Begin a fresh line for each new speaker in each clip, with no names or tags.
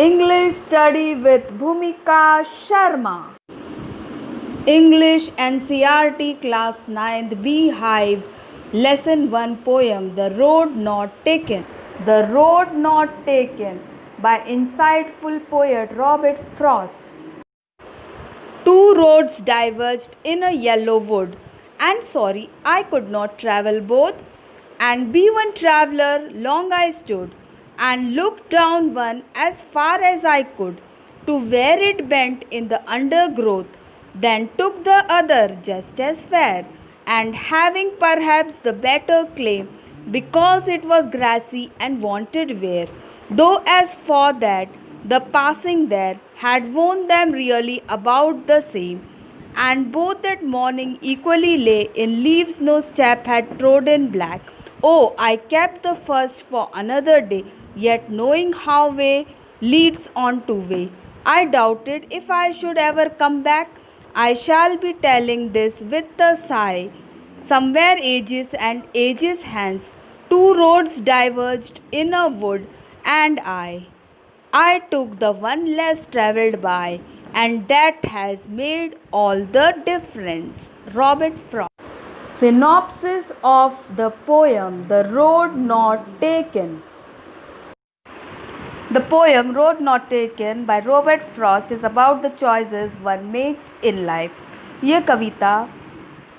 English study with Bhumika Sharma. English NCERT Class 9th Beehive Lesson 1 Poem The Road Not Taken. The Road Not Taken by insightful poet Robert Frost. Two roads diverged in a yellow wood, and sorry I could not travel both. And be one traveller, long I stood, and looked down one as far as I could, to where it bent in the undergrowth, then took the other just as fair, and having perhaps the better claim, because it was grassy and wanted wear, though as for that, the passing there had worn them really about the same, and both that morning equally lay in leaves no step had trodden black. Oh, I kept the first for another day, yet knowing how way leads on to way, I doubted if I should ever come back. I shall be telling this with a sigh. Somewhere ages and ages hence, two roads diverged in a wood, and I took the one less travelled by, and that has made all the difference. Robert Frost. Synopsis of the poem The Road Not Taken. The poem Road Not Taken by Robert Frost is about the choices one makes in life. ये कविता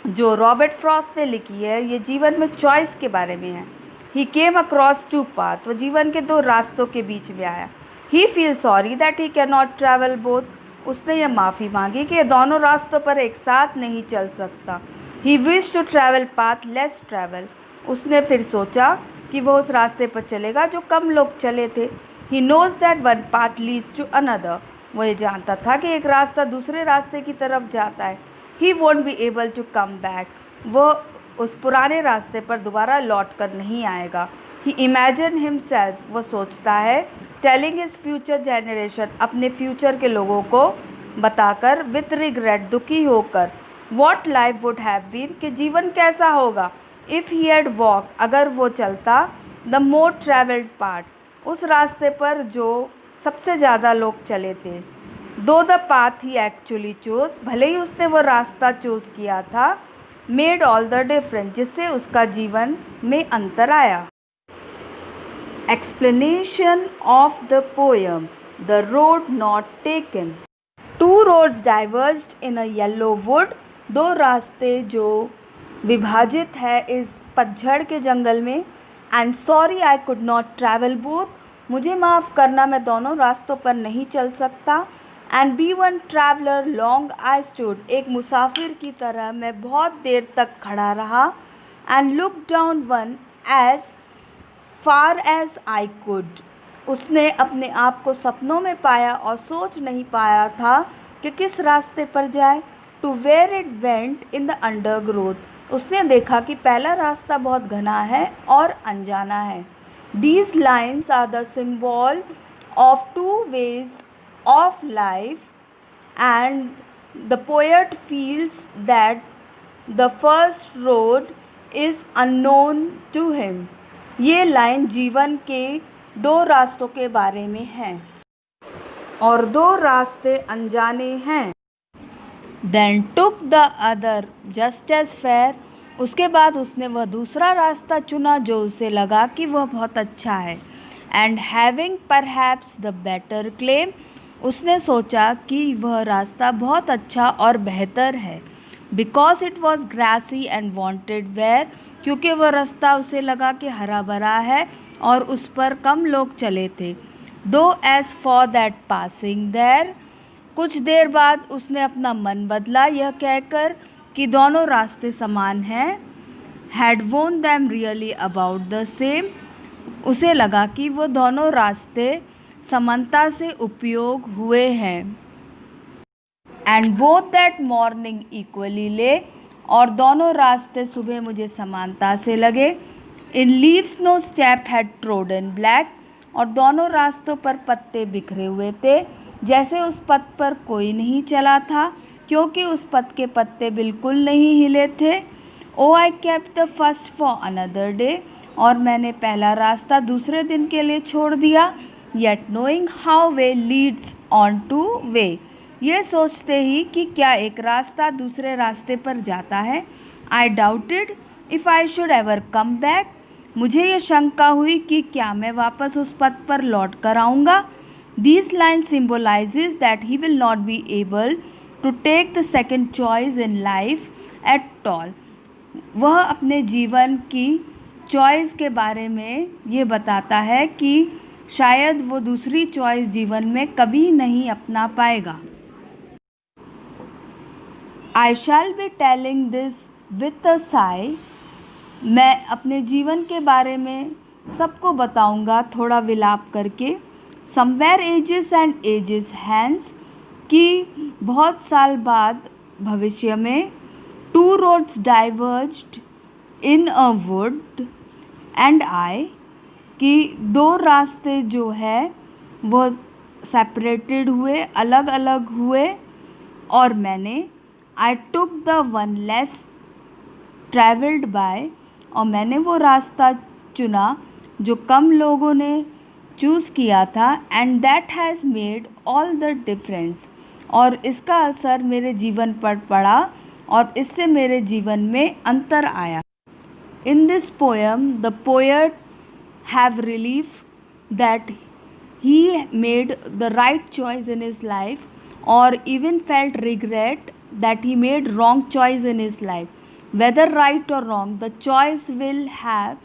जो Robert Frost ने लिखी है ये जीवन में choice के बारे में है. He came across two path, वो जीवन के दो रास्तों के बीच में आया. He feel sorry that he can not travel both, उसने यह माफ़ी मांगी कि ये दोनों रास्तों पर एक साथ नहीं चल सकता. He wish to travel path less travel, उसने फिर सोचा कि वह उस रास्ते पर चलेगा जो कम लोग चले थे. He knows that one path leads to another, वह ये जानता था कि एक रास्ता दूसरे रास्ते की तरफ जाता है. He won't be able to come back, वह उस पुराने रास्ते पर दोबारा लौट कर नहीं आएगा. ही इमेजिन हिमसेल्फ, वह सोचता है, टेलिंग हिज फ्यूचर जनरेशन, अपने फ्यूचर के लोगों को बताकर, विथ रिग्रेट, दुखी होकर, what life would have been, कि जीवन कैसा होगा, इफ़ ही हैड वॉक, अगर वो चलता, द मोर ट्रैवल्ड पार्ट, उस रास्ते पर जो सबसे ज़्यादा लोग चले थे. दो the path he actually choose, भले ही उसने वो रास्ता चूज़ किया था, मेड ऑल द डिफरेंस, जिससे उसका जीवन में अंतर आया. Explanation of the poem The Road Not Taken. Two roads diverged in a yellow wood. दो रास्ते जो विभाजित है इस पतझड़ के जंगल में. And sorry I could not travel both. मुझे माफ़ करना, मैं दोनों रास्तों पर नहीं चल सकता. And be one traveler long I stood. एक मुसाफिर की तरह मैं बहुत देर तक खड़ा रहा. And looked down one as far as I could. उसने अपने आप को सपनों में पाया और सोच नहीं पाया था कि किस रास्ते पर जाए. To where it went in the undergrowth. उसने देखा कि पहला रास्ता बहुत घना है और अनजाना है. These lines are the symbol of two ways of life, and the poet feels that the first road is unknown to him. ये लाइन जीवन के दो रास्तों के बारे में है और दो रास्ते अनजाने हैं. Then took the other just as fair. उसके बाद उसने वह दूसरा रास्ता चुना जो उसे लगा कि वह बहुत अच्छा है. And having perhaps the better claim, उसने सोचा कि वह रास्ता बहुत अच्छा और बेहतर है. Because it was grassy and wanted wear, क्योंकि वह रास्ता उसे लगा कि हरा भरा है और उस पर कम लोग चले थे. Though as for that passing there, कुछ देर बाद उसने अपना मन बदला यह कहकर कि दोनों रास्ते समान हैं. Had worn them really about the same, उसे लगा कि वो दोनों रास्ते समानता से उपयोग हुए हैं. And both that morning equally lay, और दोनों रास्ते सुबह मुझे समानता से लगे. In leaves no step had trodden black, और दोनों रास्तों पर पत्ते बिखरे हुए थे, जैसे उस पथ पर कोई नहीं चला था, क्योंकि उस पथ के पत्ते बिल्कुल नहीं हिले थे. Oh I kept the first for another day, और मैंने पहला रास्ता दूसरे दिन के लिए छोड़ दिया. yet knowing how way leads on to way. ये सोचते ही कि क्या एक रास्ता दूसरे रास्ते पर जाता है. I doubted if I should ever come back. मुझे ये शंका हुई कि क्या मैं वापस उस पथ पर लौट कर आऊँगा. These lines symbolizes that he will not be able to take the second choice in life at all. वह अपने जीवन की चॉइस के बारे में ये बताता है कि शायद वो दूसरी चॉइस जीवन में कभी नहीं अपना पाएगा. I shall be telling this with a sigh. मैं अपने जीवन के बारे में सबको बताऊंगा थोड़ा विलाप करके. Somewhere ages and ages hence, कि बहुत साल बाद भविष्य में two roads diverged in a wood and I, कि दो रास्ते जो है वो सेपरेटेड हुए, अलग अलग हुए, और मैंने I took the one less traveled by, और मैंने वो रास्ता चुना जो कम लोगों ने चूज़ किया था. and that has made all the difference, और इसका असर मेरे जीवन पर पड़ा और इससे मेरे जीवन में अंतर आया. In this poem, the poet have relief that he made the right choice in his life, or even felt regret that he made wrong choice in his life. Whether right or wrong, the choice will have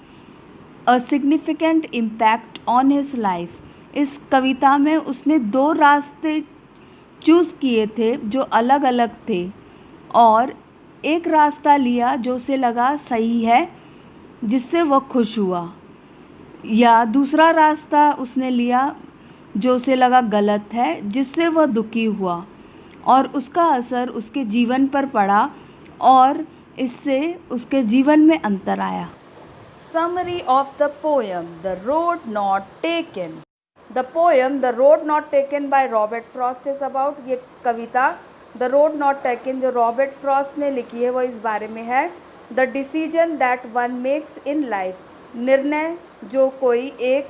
a significant impact on his life. इस कविता में उसने दो रास्ते choose किए थे जो अलग अलग थे, और एक रास्ता लिया जो उसे लगा सही है, जिससे वह खुश हुआ, या दूसरा रास्ता उसने लिया जो उसे लगा गलत है, जिससे वह दुखी हुआ, और उसका असर उसके जीवन पर पड़ा और इससे उसके जीवन में अंतर आया. Summary of the poem, The Road Not Taken. The poem The Road Not Taken by Robert Frost is about, ये कविता The Road Not Taken जो रॉबर्ट फ्रॉस्ट ने लिखी है वो इस बारे में है. The decision that one makes in life, निर्णय जो कोई एक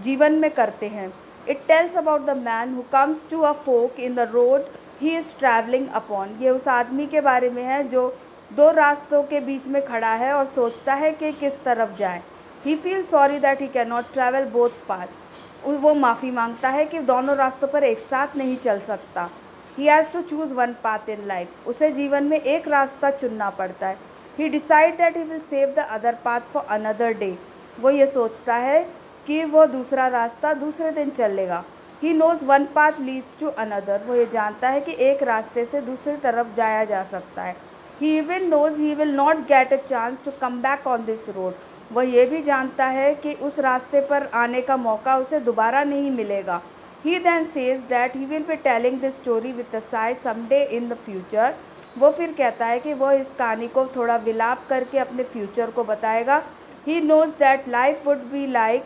जीवन में करते हैं. It tells about the man who comes to a fork in the road he is traveling upon. ये उस आदमी के बारे में है जो दो रास्तों के बीच में खड़ा है और सोचता है कि किस तरफ जाए. He feels sorry that he cannot travel both paths. वो माफ़ी मांगता है कि दोनों रास्तों पर एक साथ नहीं चल सकता. He has to choose one path in life. उसे जीवन में एक रास्ता चुनना पड़ता है. He decides that he will save the other path for another day. वो ये सोचता है कि वो दूसरा रास्ता दूसरे दिन चलेगा. He knows one path leads to another. वो ये जानता है कि एक रास्ते से दूसरी तरफ जाया जा सकता है. He even knows he will not get a chance to come back on this road. वह ये भी जानता है कि उस रास्ते पर आने का मौका उसे दोबारा नहीं मिलेगा. He then says that he will be telling this story with a sigh someday in the future. वो फिर कहता है कि वह इस कहानी को थोड़ा विलाप करके अपने फ्यूचर को बताएगा. He knows that life would be like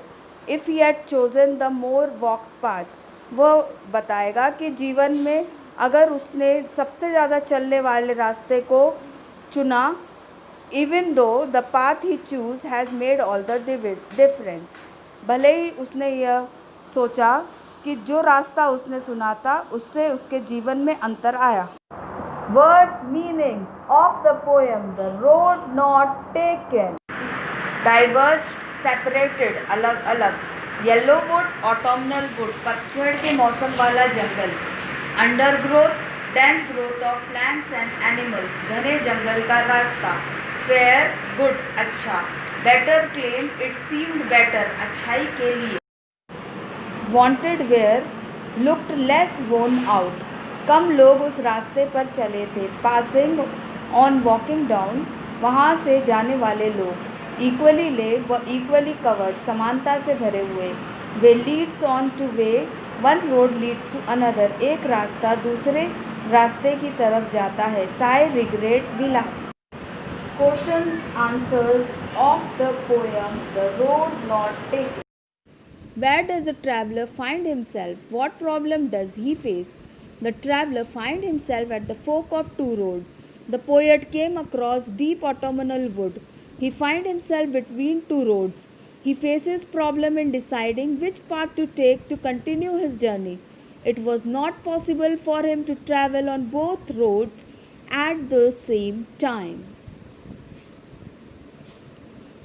if he had chosen the more walked path. वो बताएगा कि जीवन में अगर उसने सबसे ज़्यादा चलने वाले रास्ते को चुना, even though the path he choose has made all the difference. भले ही उसने यह सोचा कि जो रास्ता उसने चुना था उससे उसके जीवन में अंतर आया. Words meanings of the poem The Road Not Taken. Diverged, separated, अलग अलग. Yellow wood, autumnal wood, पतझड़ के मौसम वाला जंगल. Undergrowth, dense growth of plants and animals, घने जंगल का रास्ता. Fair, good, अच्छा. Better claim, it seemed better, अच्छाई के लिए. Wanted where, looked less worn out. कम लोग उस रास्ते पर चले थे. Passing on, walking down, वहाँ से जाने वाले लोग. Equally lay व equally covered, समानता से भरे हुए. Way leads on to way, one road leads to another. एक रास्ता दूसरे रास्ते की तरफ जाता है. Sigh, regret, विलाप. Questions, answers of the poem The Road Not Taken. Where does the traveler find himself? What problem does he face? The traveler finds himself at the fork of two roads. The poet came across deep autumnal wood. He finds himself between two roads. He faces problem in deciding which path to take to continue his journey. It was not possible for him to travel on both roads at the same time.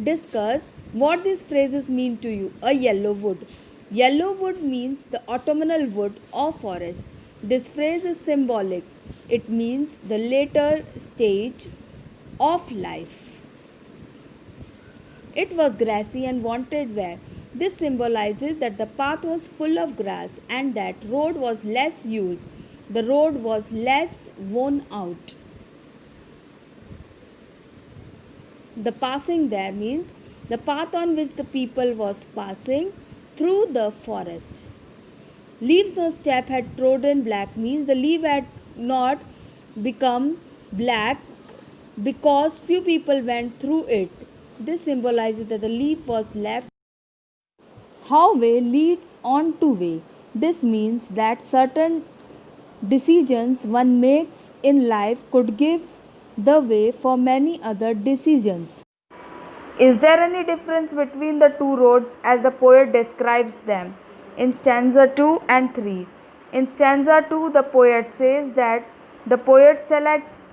Discuss what these phrases mean to you. A yellow wood. Yellow wood means the autumnal wood or forest. This phrase is symbolic. It means the later stage of life. It was grassy and wanted wear. This symbolizes that the path was full of grass and that road was less used. The road was less worn out. The passing there means the path on which the people was passing through the forest. Leaves no step had trodden black means the leaf had not become black because few people went through it. This symbolizes that the leaf was left. How way leads on to way. This means that certain decisions one makes in life could give the way for many other decisions. Is there any difference between the two roads as the poet describes them in stanza 2 and 3? In stanza 2, the poet says that the poet selects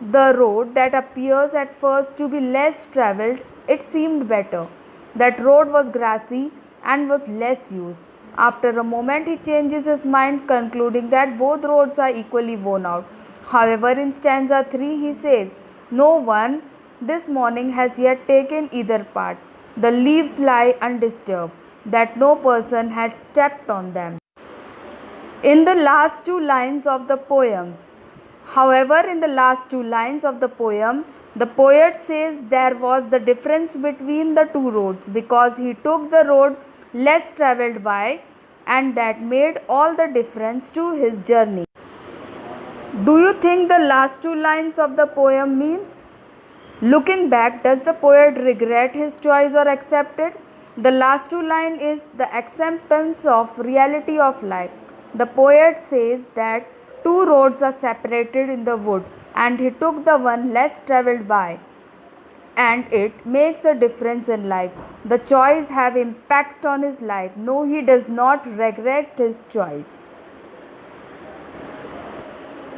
the road that appears at first to be less travelled. It seemed better. That road was grassy and was less used. After a moment, he changes his mind, concluding that both roads are equally worn out. However, in stanza 3, he says, "No one this morning has yet taken either part. The leaves lie undisturbed, that no person had stepped on them." In the last two lines of the poem, in the last two lines of the poem, the poet says there was the difference between the two roads because he took the road less travelled by, and that made all the difference to his journey. Do you think the last two lines of the poem mean? Looking back, does the poet regret his choice or accept it? The last two lines is the acceptance of reality of life. The poet says that two roads are separated in the wood and he took the one less travelled by, and it makes a difference in life. The choice have impact on his life. No, he does not regret his choice.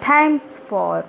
Thanks for